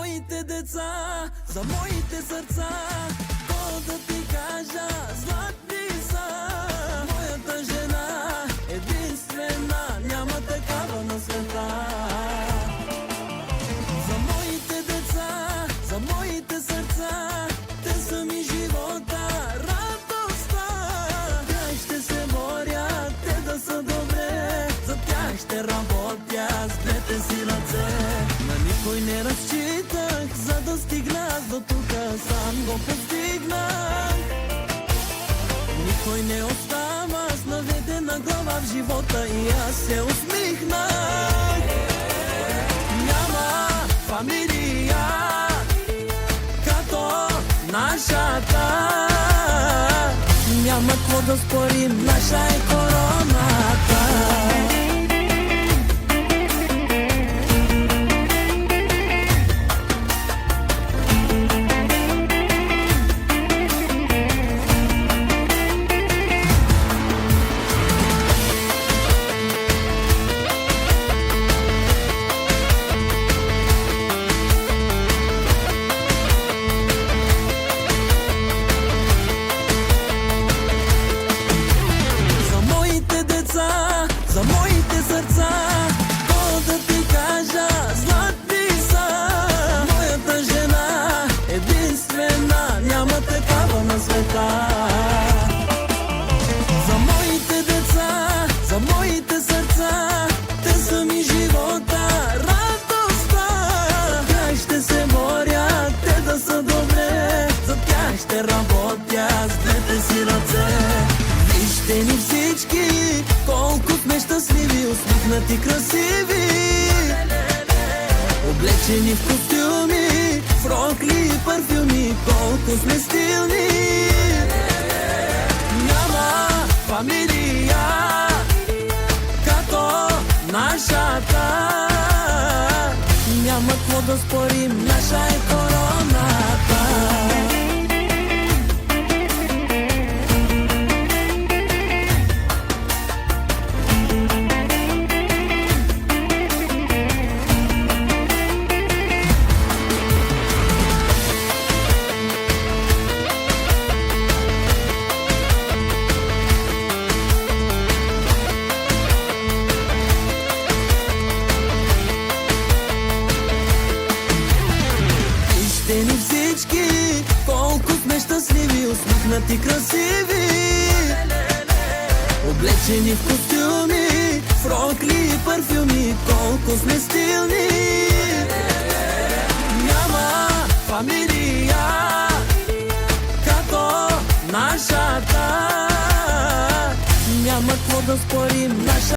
моите деца, за моите сърца, то да ти кажа, златни са. Моята жена, единствена, няма такава на света. За моите деца, за моите сърца, те са ми живота, радостта. Тях ще се боря, те да са добре, за тях ще работя с двете си ръце. На никой не разчитах, за да стигна до тука, сам го постигнах. Никой не остава с наведена глава в живота и аз се усмихнах. Няма фамилия като нашата, няма какво да спорим, наша е короната. За моите сърца, то да ти кажа, златни са. Моята жена, единствена, няма такава на света. За моите деца, за моите сърца, те са ми живота, радостта. За тях ще се боря, те да са добре, за тях ще работя с двете си ръце. Вижте ни всички, колко сме щастливи, усмихнати, красиви, облечени в костюми, в рокли и парфюми, колко сме стилни. Няма фамилия като нашата, няма какво да спорим, наша е короната. Ни всички, колко сме щастливи, усмихнати, красиви, облечени в костюми, в рокли и парфюми, колко сме стилни. Няма фамилия като нашата, няма какво да спорим, наша